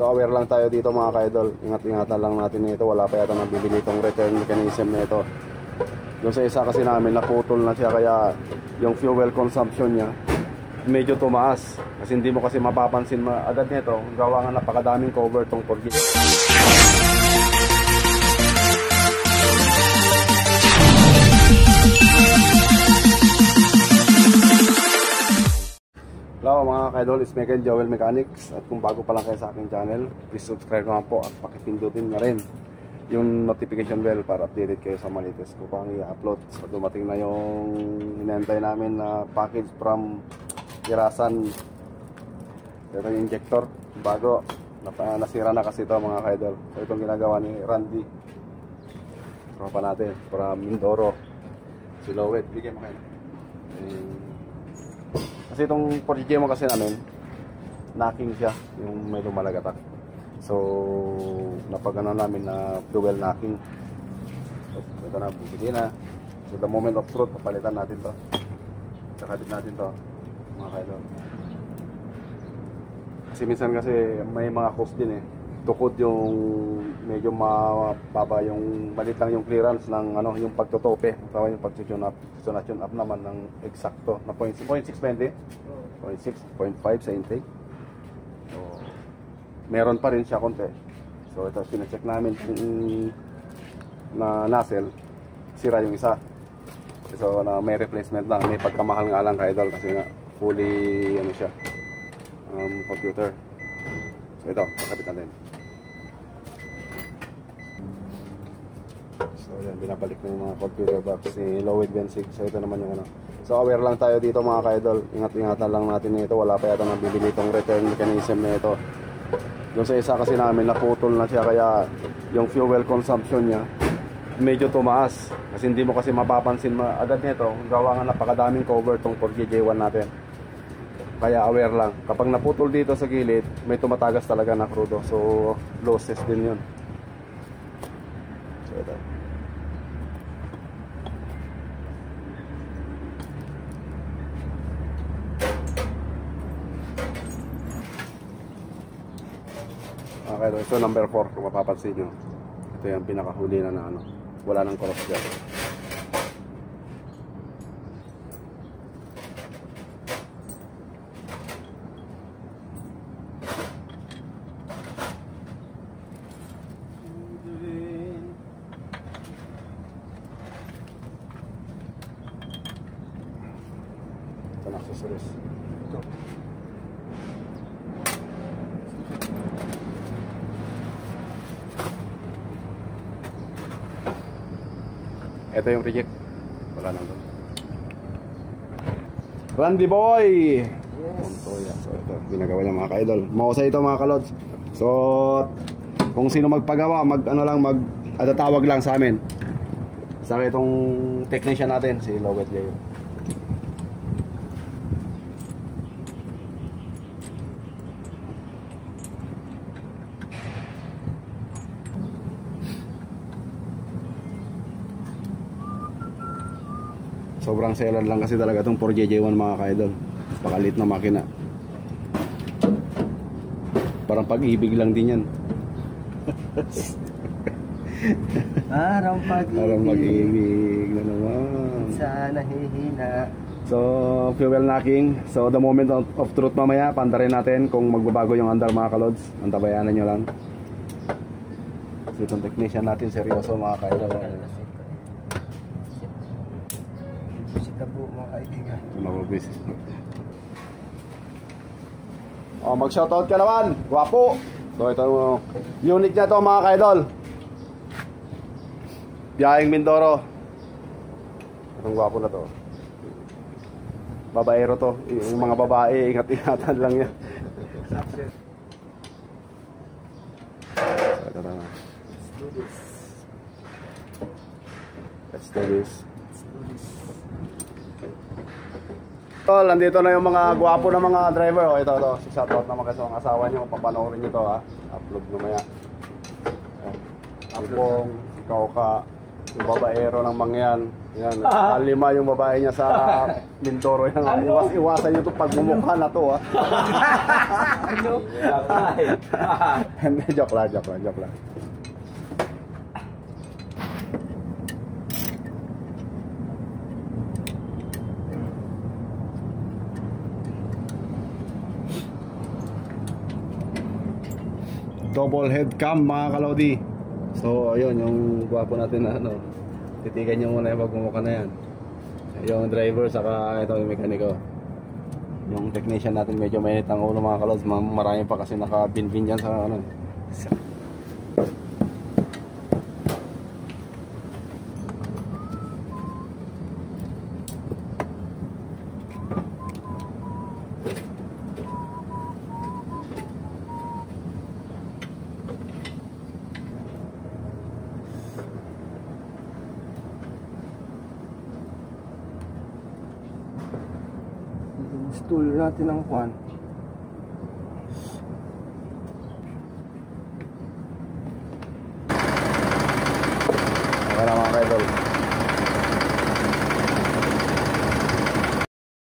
So aware lang tayo dito mga ka-idol. Ingat-ingatan lang natin ito. Wala pa yata nabibili itong return mechanism nito. Yung sa isa kasi namin naputol na siya, kaya yung fuel consumption niya medyo tumaas. Kasi hindi mo kasi mapapansin agad nito. Gawa nga napakadaming cover tong Forgit. Hello mga ka-idol, it's Megan Joel Mechanics. At kung bago pa lang kayo sa aking channel, please subscribe naman po at pakipindutin na rin yung notification bell para updated kayo sa mga latest ko pang i-upload. So dumating na yung hinihintay namin na package from Irasan. Ito yung injector bago, nasira na kasi ito mga ka-idol. So itong ginagawa ni Randy, tropa natin from Mindoro, Silhouette. Bigyan mo kayo. Kasi itong Forgit mo kasi namin, knocking siya, yung may lumalagatak. So, napagano namin na dual knocking. So, ito na, bumili na. So, the moment of truth, papalitan natin to. Kakabit natin to, mga ka-idol. Kasi minsan kasi may mga cost din eh. Tukod yung medyo mababa yung malit lang yung clearance ng ano, yung pagtotope. Tawa yung pag-tune up naman ng eksakto na 0.620, 0.6, 0.5 sa intake. So, meron pa rin siya konti. So ito pina-check namin na nozzle, sira yung isa. So na may replacement lang, may pagkamahal nga lang ka-idol kasi nga fully ano siya, computer. So ito, kakabit natin. So yan, binabalik na yung mga computer box ni Lowe's Bensig. So ito naman yung ano. So aware lang tayo dito mga ka-idol. Ingat-ingatan lang natin ito. Wala pa yata nabibili itong return mechanism na ito. Yung sa isa kasi namin naputol na siya, kaya yung fuel consumption niya medyo tumaas. Kasi hindi mo kasi mapapansin agad nito. Gawa nga napakadaming cover tong Forgit J1 natin. Kaya aware lang. Kapag naputol dito sa gilid, may tumatagas talaga na crudo. So losses din yun. So ito. Okay, ito number 4 kung mapapansin nyo. Ito yung pinakahuli na ano. Wala nang cross dyan. Ito na accessories. Ito. Ito yung reject. Wala nang doon. Randy boy! Yes. So ito, ginagawa niya mga ka-idol. Mahusay ito mga ka-lods. So, kung sino magpagawa, tatawag lang sa amin. Sa itong technician natin, si Lowe's Gayo. Sobrang seller lang kasi talaga itong Forgit J1 mga ka-idol. Pakalit na makina. Parang pag-ibig lang din yan. Parang pag-ibig na naman. Sana hihina. So, fuel knocking. So, the moment of truth mamaya, pandarin natin kung magbabago yung andar mga ka-lods. Antabayanan nyo lang. So, itong technician natin, seryoso mga ka-idol. Po mga kaibigan. Oh, mag-shoutout ka naman. Guwapo. So ito unit niya to mga ka-idol. Biyaheng Mindoro. Ang guwapo na to. Babaero to. Yung mga babae, ingat-ingatan lang yan. So ito na. Let's do this. Tol, nandito na yung mga gwapo na mga driver. O, ito. Shoutout naman kayo sa mga asawa nyo. Papanoorin nyo to ha. Upload nyo maya. Ampong, ikaw ka, yung babaero ng mangyan. Yan, lima yung babae niya sa Mindoro yan. Iwasan nyo to pag mumukha na to, ha. Hindi, joke lang. Double head cam mga kalodi. So ayun yung gwapo natin na ano, titigan nyo muna yung pagmumukha na yan. Yung driver saka ito yung mekaniko. Yung technician natin medyo mainit ang ulo mga kalods. Marami pa kasi nakabinbin dyan sa ano. Stool natin ang kwan. Okay na mga kaidol.